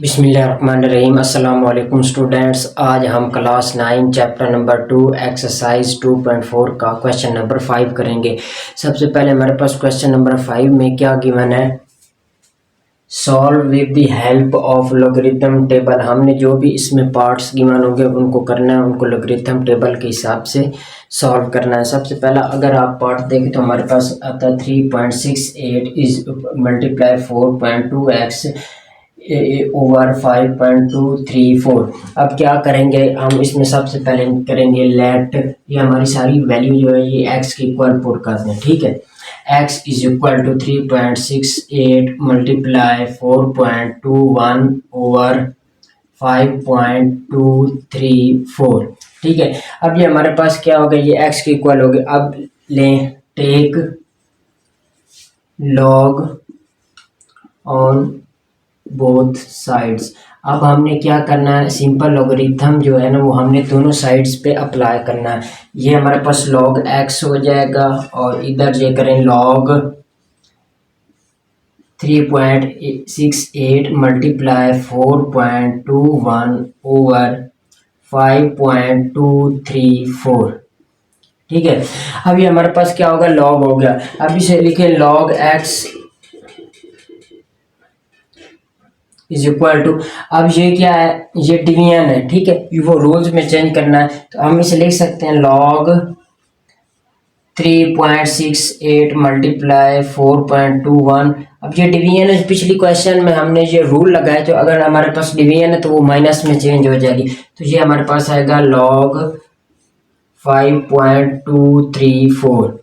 बिस्मिल्लाहिर्रहमानिर्रहीम। अस्सलाम वालेकुम स्टूडेंट्स। आज हम क्लास 9 चैप्टर नंबर 2 एक्सरसाइज 2.4 का क्वेश्चन नंबर 5 करेंगे। सबसे पहले हमारे पास क्वेश्चन नंबर 5 में क्या गिवन है, solve with the help of logarithm table. हमने जो भी इसमें पार्ट्स गिवन होंगे उनको करना है, उनको लॉगरिथम टेबल के हिसाब से सॉल्व करना है। सबसे पहला अगर आप पार्ट देखें तो हमारे पास आता है 3.68 इज मल्टीप्लाई 4.2x ओवर 5.234। अब क्या करेंगे हम इसमें, सबसे पहले करेंगे लेट, ये हमारी सारी वैल्यू जो है ये x के इक्वल पुट कर दें। ठीक है, x is equal to 3.68 multiply 4.21 over 5.234। ठीक है, अब ये हमारे पास क्या हो गया, ये x के इक्वल हो गया। अब लें take log on both sides. अब हमने क्या करना है, सिंपल लॉगरिथम जो है ना वो हमने दोनों साइड्स पे अप्लाई करना है। ये हमारे पास log x हो जाएगा और इधर ये करें log 3.68 मल्टीप्लाई 4.21 ओवर 5.234। ठीक है, अब ये हमारे पास क्या होगा, log हो गया। अब इसे लिखें log x is equal to, अब ये क्या है, ये डिवीजन है। ठीक है, ये वो रोल्स में चेंज करना है तो हम इसे लिख सकते हैं log 3.68 मल्टीप्लाई 4.21। अब ये डिवीजन है, पिछली क्वेश्चन में हमने ये रूल लगाया तो अगर हमारे पास डिवीजन है तो वो माइनस में चेंज हो जाएगी, तो ये हमारे पास आएगा log 5.234।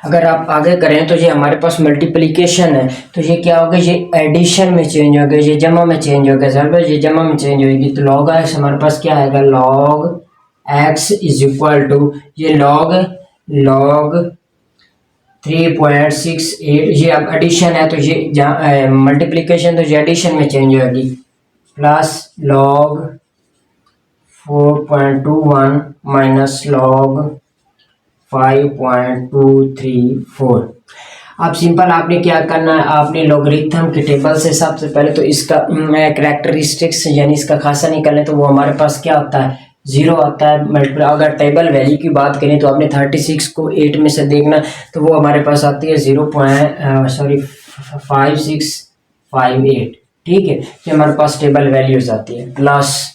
अगर आप आगे करें तो ये हमारे पास मल्टीप्लिकेशन है तो ये क्या होगा, ये एडिशन में चेंज हो गया, ये जमा में चेंज हो गया। सर ये जमा में चेंज होगी तो log x हमारे पास क्या आएगा, log x is equal to ये log 3.68, ये अब एडिशन है तो ये जहाँ मल्टीप्लिकेशन तो ये एडिशन में चेंज होगी, प्लस log 4.21 माइनस log 5.234। अब सिंपल आपने क्या करना है, आपने लॉगरिथम के टेबल से सबसे पहले तो इसका कैरेक्टरिस्टिक्स यानी इसका खासा निकालें तो वो हमारे पास क्या होता है, 0 आता है। मल्टीप्लाई अगर टेबल वैल्यू की बात करें तो आपने 36 को 8 में से देखना तो वो हमारे पास आती है 5658। ठीक है, ये हमारे पास टेबल वैल्यूज आती है। प्लस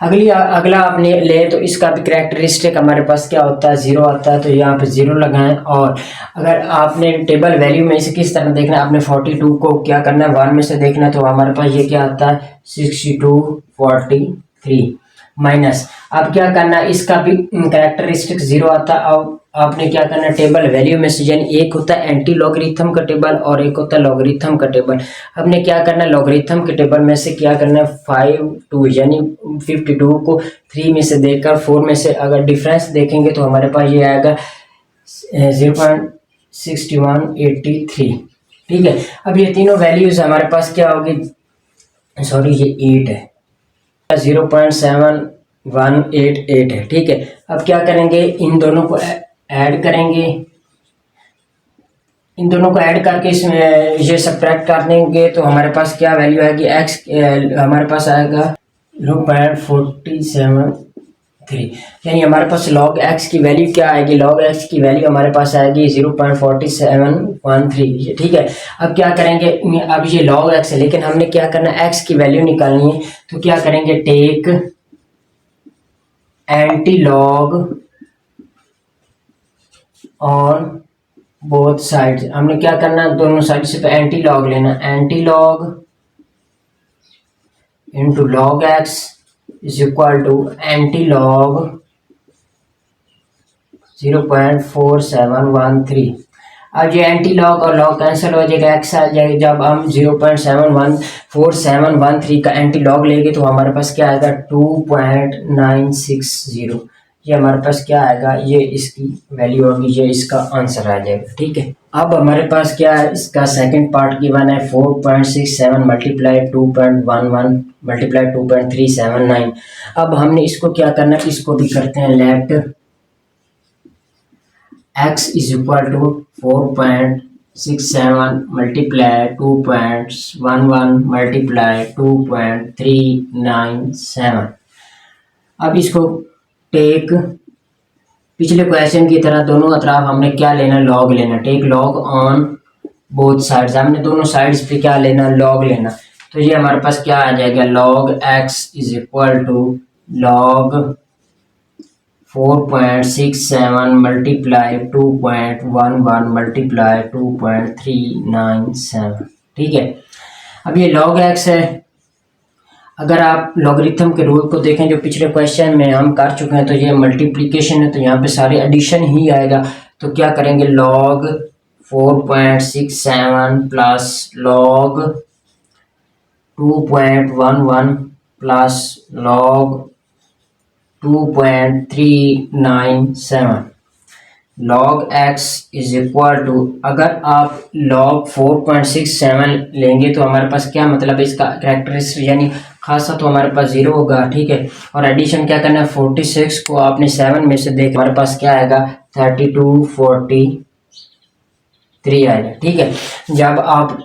अगला आपने ले तो इसका भी कैरेक्टरिस्टिक हमारे पास क्या होता है, 0 आता है तो यहाँ पे 0 लगाएं। और अगर आपने टेबल वैल्यू में इसे किस तरह देखना है, आपने 42 को क्या करना है 1 में से देखना तो हमारे पास ये क्या आता है 6243 माइनस। अब क्या करना है, इसका भी कैरेक्टरिस्टिक 0 आता है। अब आपने क्या करना है, टेबल वैल्यू में से, यानी एक होता है एंटी लॉगरिथम का टेबल और एक होता है लॉगरिथम का टेबल। हमने क्या करना है, लॉगरिथम के टेबल में से क्या करना है 52 यानी 52 को 3 में से देखकर 4 में से अगर डिफरेंस देखेंगे तो हमारे पास ये आएगा 0.6183। ठीक है, अब ये तीनों वैल्यूज हमारे पास क्या होगी, सॉरी ये 8 है, 0.7188 है। ठीक है, अब क्या करेंगे, इन दोनों को ऐड करेंगे, इन दोनों को ऐड करके इसमें ये सब्ट्रैक्ट कर देंगे तो हमारे पास क्या वैल्यू आएगी, x हमारे पास आएगा 0.473, यानी हमारे पास log x की वैल्यू क्या आएगी, log x की वैल्यू हमारे पास आएगी 0.4713। ठीक है, अब क्या करेंगे, अब ये log x है लेकिन हमने क्या करना है x की वैल्यू निकालनी है तो क्या करेंगे, take anti log on both sides. हमने क्या करना है, दोनों साइड से एंटी लॉग लेना, anti log into log x is equal to anti log 0.4713। अब ये एंटी लॉग और लॉग कैंसिल हो जाएगा, एक्स आ जाएगा। जब हम 0.4713 का एंटी लॉग लेंगे तो हमारे पास क्या आएगा 2.960। ये हमारे पास क्या आएगा, ये इसकी वैल्यू होगी, ये इसका आंसर आ जाएगा। ठीक है, अब हमारे पास क्या है, इसका सेकंड पार्ट गिवन है 4.67 मल्टीप्लाई 2.11 मल्टीप्लाई 2.379। अब हमने इसको क्या करना है, इसको भी करते हैं let x is equal to 4. 2.67 multiply 2.11 multiply 2.397। अब इसको टेक पिछले क्वेश्चन की तरह दोनों अतराफ हमने क्या लेना, लॉग लेना। Take log on both sides, हमने दोनों साइड्स पे क्या लेना, लॉग लेना। तो ये हमारे पास क्या आ जाएगा, log x is equal to log 4.67 multiply 2.11 multiply 2.397। ठीक है, अब ये लॉग एक्स है। अगर आप लॉगरिथम के रूल को देखें जो पिछले क्वेश्चन में हम कर चुके हैं, तो ये मल्टीप्लिकेशन है, तो यहाँ पे सारे एडिशन ही आएगा। तो क्या करेंगे, log 4.67 plus log 2.11 plus log 2.397 log x is equal to, अगर आप लॉग 4.67 लेंगे तो हमारे पास क्या मतलब इसका कैरेक्टरिस्टिक यानी खासा तो हमारे पास 0 होगा। ठीक है, और एडिशन क्या करना है, 46 को आपने 7 में से देख, हमारे पास क्या आएगा 3243 आएगा। ठीक है, जब आप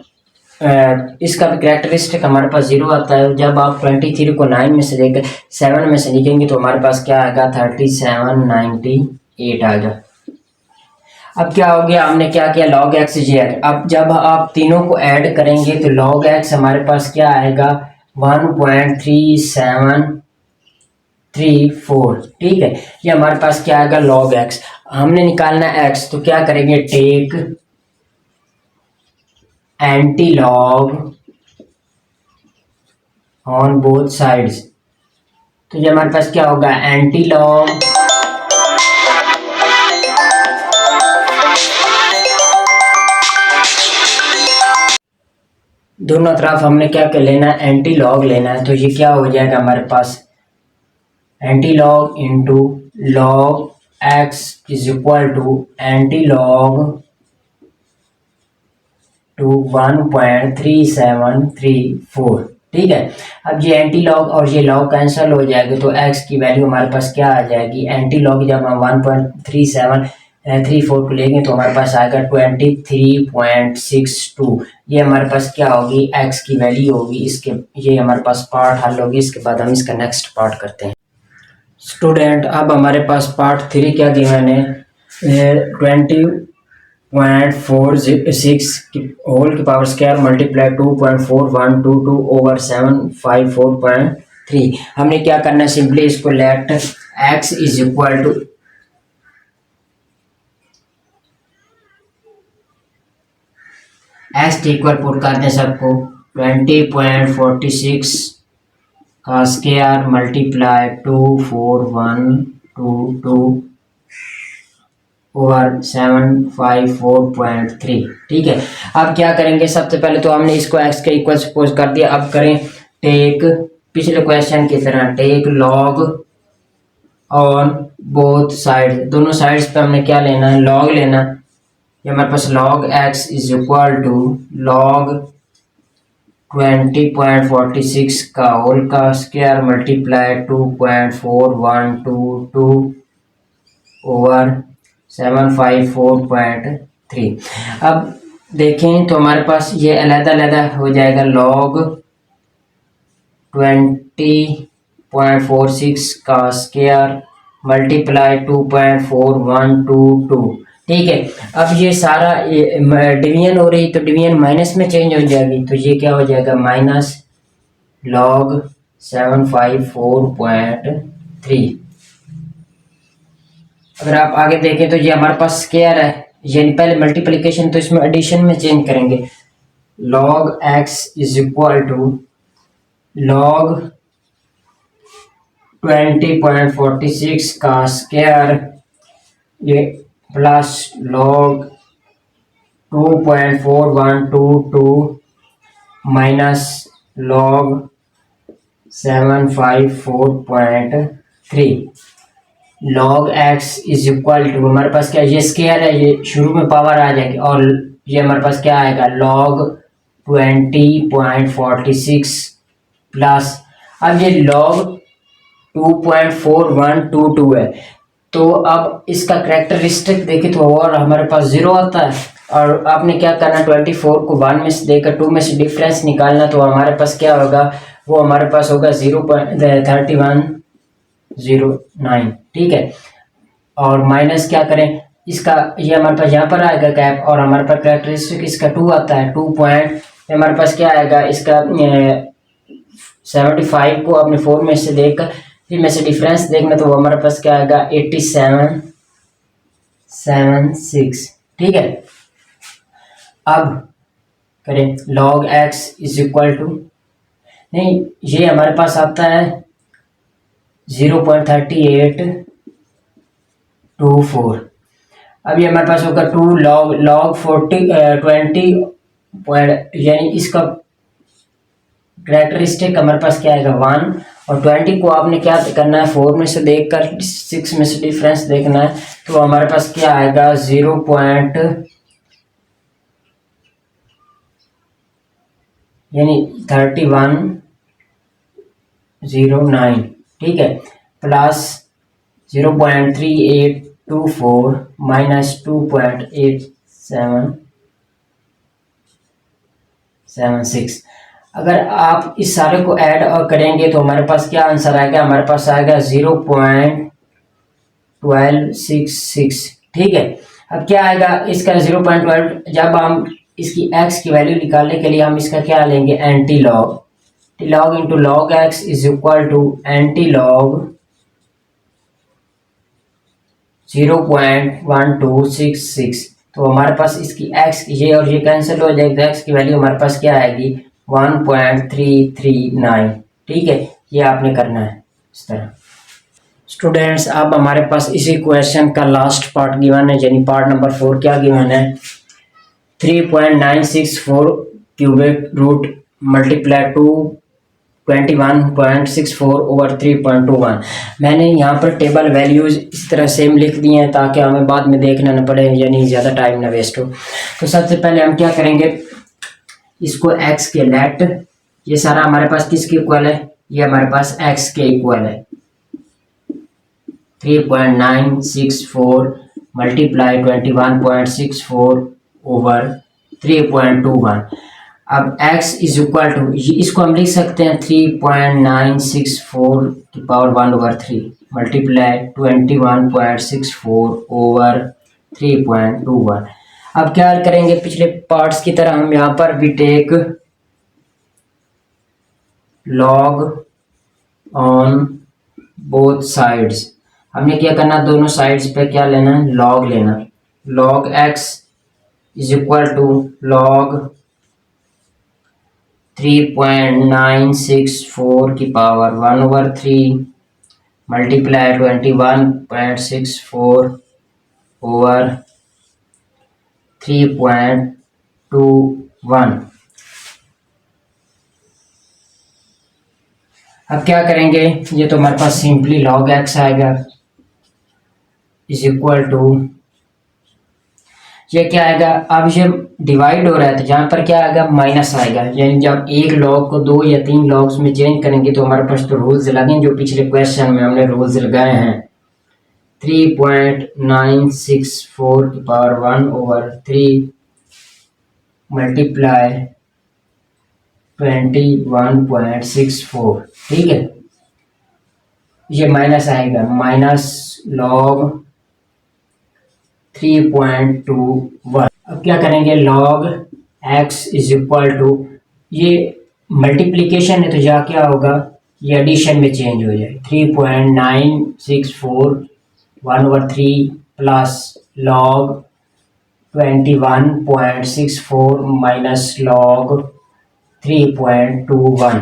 इसका भी कैरेक्टरिस्टिक हमारे पास 0 आता है। जब आप 23 को 9 में से देकर 7 में से निकालेंगे तो हमारे पास क्या आएगा 3798 आएगा। अब क्या हो गया, हमने क्या किया, लॉग एक्स जी है। अब जब आप तीनों को ऐड करेंगे तो लॉग एक्स हमारे पास क्या आएगा 1.3734। ठीक है, ये हमारे पास क्या आएगा लॉग एक्स। हमने निकालना एक्स, तो क्या करेंगे, take anti log on both sides. तो ये हमारे पास क्या होगा, एंटी लॉग दोनों तरफ हमने क्या कर लेना है, एंटी लॉग लेना है। तो ये क्या हो जाएगा हमारे पास, anti log into log x is equal to anti log two 1.3734। ठीक है, अब ये एंटी लॉग और ये लॉग कैंसिल हो जाएगा, तो x की वैल्यू हमारे पास क्या आ जाएगी, एंटी लॉग जब हम 1.3734 को लेंगे तो हमारे पास आएगा 23.62। ये हमारे पास क्या होगी, x की वैल्यू होगी। इसके ये हमारे पास पार्ट हल होगी, इसके बाद हम इसका नेक्स्ट पार्ट करते हैं। स्टूडेंट, अब हमारे पास पार्ट 3 क्या गिवन है, 20.406 की होल की पावर स्क्वायर मल्टीप्लाई 2.4122 ओवर 754.3। हमने क्या करना है, सिंपली इसको let x is equal to as equal put करते हैं सबको 20.46 का स्क्वायर मल्टीप्लाई 24122 ओवर 754.3। ठीक है, अब क्या करेंगे, सबसे पहले तो हमने इसको x के इक्वल सपोज कर दिया। अब करें टेक पिछले क्वेश्चन की तरह take log on both side, दोनों साइड्स पे हमने क्या लेना है, लॉग लेना। ये हमारे पास log x is equal to log 20.46 का होल का स्क्वायर मल्टीप्लाई 2.4122 ओवर 754.3। अब देखें तो हमारे पास ये अलग-अलग हो जाएगा, लॉग 20.46 का स्क्वायर मल्टीप्लाई 2.4122। ठीक है, अब ये सारा डिवीजन हो रही तो डिवीजन माइनस में चेंज हो जाएगी, तो ये क्या हो जाएगा माइनस लॉग 754.3। अगर आप आगे देखें तो ये हमारे पास स्क्वायर है, यानी पहले मल्टीप्लिकेशन तो इसमें एडिशन में चेंज करेंगे। Log x is equal to log 20.46 का स्क्वायर ये plus log 2.4122 minus log 754.3। Log x is equal to हमारे पास क्या, ये स्क्वायर है, ये शुरू में पावर आ जाएगी, और ये हमारे पास क्या आएगा लॉग 20.46 प्लस, अब ये लॉग 2.4122 है, तो अब इसका कैरेक्टरिस्टिक देखें तो और हमारे पास 0 आता है। और आपने क्या करना 24 को 1 में से देकर 2 में से डिफरेंस निकालना, तो हमारे पास क्या होगा, वो हमारे पास होगा 0.3109। ठीक है, और माइनस क्या करें इसका, ये हमारे पास यहाँ पर आएगा कैप, और हमारे पास कैरेक्टरिस्टिक इसका 2 आता है, 2 पॉइंट हमारे पास क्या आएगा इसका 75 को अपने 4 में से देखकर 3 में से डिफरेंस देखना, तो वो हमारे पास क्या आएगा 8776। ठीक है, अब करें log x is equal to, नहीं ये हमारे पास आता है 0.3824। अब ये हमारे पास होगा 2 log 20 यानी इसका कैरेक्टरिस्टिक हमारे पास क्या आएगा 1, और 20 को आपने क्या करना है 4 में से देखकर 6 में से डिफरेंस देखना है, तो हमारे पास क्या आएगा 3109। ठीक है, प्लस 0.3824 माइनस 2.8776। अगर आप इस सारे को ऐड और करेंगे तो हमारे पास क्या आंसर आएगा, हमारे पास आएगा 0.1266। ठीक है, अब क्या आएगा इसका 0.12, जब हम इसकी x की वैल्यू निकालने के लिए हम इसका क्या लेंगे anti log, log into log x is equal to anti log 0.1266। तो हमारे पास इसकी x ये और ये कैंसिल हो जाएगा, x की वैल्यू हमारे पास क्या आएगी 1.339। ठीक है, ये आपने करना है इस तरह। स्टूडेंट्स, अब हमारे पास इसी क्वेश्चन का लास्ट पार्ट गिवन है, यानी पार्ट नंबर 4 क्या गिवन है 3.964 क्यूबिक रूट मल्टीप्लाई 21.64 ओवर 3.21। मैंने यहाँ पर टेबल वैल्यूज इस तरह सेम लिख दिए हैं ताकि हमें बाद में देखना न पड़े, यानी ज़्यादा टाइम ना वेस्ट हो। तो सबसे पहले हम क्या करेंगे, इसको x के लेट, ये सारा हमारे पास किसके इक्वल है, ये हमारे पास x के इक्वल है 3.964 मल्टीप्लाई 21.64 ओवर 3.21। अब x इज इक्वल टू, इसको हम लिख सकते हैं 3.964 की पावर 1 ओवर 3 मल्टीप्लाई 21.64 ओवर 3.21। अब क्या करेंगे, पिछले पार्ट्स की तरह हम यहाँ पर भी take log on both sides. हमने क्या करना, दोनों साइड्स पे क्या लेना है लॉग लेना। Log x is equal to log 3.964 की पावर 1 ओवर 3 मल्टीप्लाई 21.64 ओवर 3.21। अब क्या करेंगे, ये तो हमारे पास सिंपली log x आएगा इज इक्वल टू, ये क्या आएगा, अब ये डिवाइड हो रहा है तो यहाँ पर क्या आएगा माइनस आएगा, यानी जब एक लॉग को 2 या 3 लॉग्स में चेंज करेंगे तो हमारे पास तो रूल्स लगेंगे जो पिछले क्वेश्चन में हमने रूल्स लगाए हैं। 3.964 की पावर 1 ओवर 3 मल्टीप्लाई 21.64। ठीक है, ये माइनस आएगा, माइनस लॉग 3.21। अब क्या करेंगे, log x is equal to, ये मल्टीप्लिकेशन है तो यहाँ क्या होगा, ये एडिशन में चेंज हो जाए 3.964 1 over 3 plus log 21.64 minus log 3.21।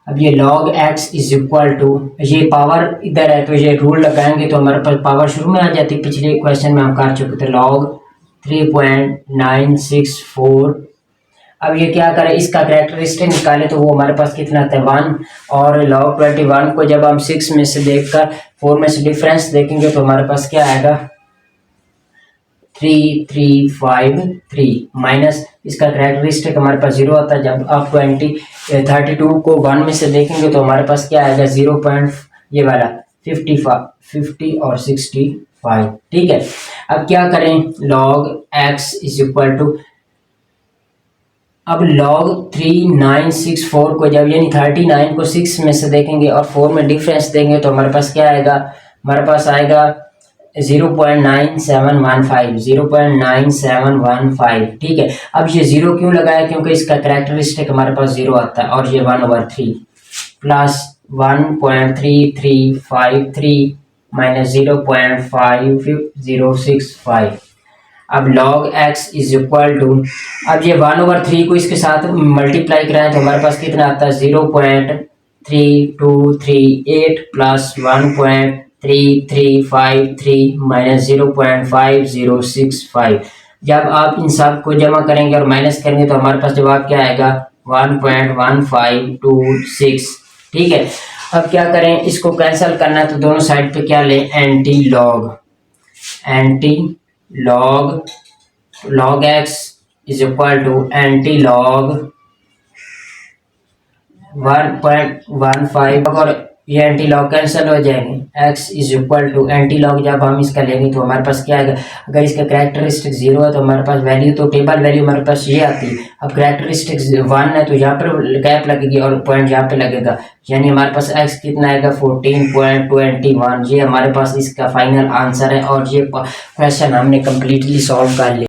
अब ये log x is equal to, ये पावर इधर है तो ये रूल लगाएंगे तो हमारे पास पावर शुरू में आ जाती है, पिछले क्वेश्चन में हम कर चुके थे log 3.964। अब ये क्या करें, इसका कैरेक्टरिस्टिक निकाले तो वो हमारे पास कितना आता है 1, और log 21 को जब हम 6 में से देखकर 4 में से डिफरेंस देखेंगे तो हमारे पास क्या आएगा 3353 माइनस इसका कैरेक्टरिस्टिक हमारे पास 0 आता है। जब आप 32 को 1 में से देखेंगे तो हमारे पास क्या आएगा 0. ये वाला 50 और 65। ठीक है, अब क्या करें, log x is equal to, अब log 3964 को जब यानी 39 को 6 में से देखेंगे और 4 में डिफरेंस देंगे तो हमारे पास क्या आएगा, हमारे पास आएगा 0.9715, ठीक है। अब ये जीरो क्यों लगाया, क्योंकि इसका कैरेक्टरिस्टिक हमारे पास जीरो आता है, और ये 1/3 प्लस 1.3353 माइनस 0.5065। अब log x is equal to, अब ये 1/3 को इसके साथ मल्टीप्लाई कराएं तो हमारे पास कितना आता है, 0.3238 प्लस 1.3353 माइनस 0.5065। जब आप इन सब को जमा करेंगे और माइनस करेंगे तो हमारे पास जवाब क्या आएगा, 1.1526, ठीक है। अब क्या करें, इसको कैंसिल करना है तो दोनों साइड पे क्या लें, anti log x is equal to anti log 1.15, और ये एंटी लॉग कैंसिल हो जाएंगे, x is equal to anti log जब हम इसका लेंगे तो हमारे पास क्या आएगा, अगर इसका कैरेक्टरिस्टिक 0 है तो हमारे पास वैल्यू तो टेबल वैल्यू हमारे पास ये आती है। अब कैरेक्टरिस्टिक 1 है तो यहाँ पर गैप लगेगी और पॉइंट यहाँ पे लगेगा, यानी हमारे पास x कितना आएगा, 14.21। ये हमारे पास इसका फाइनल आंसर है और ये क्वेश्चन हमने कम्प्लीटली सॉल्व कर लिया।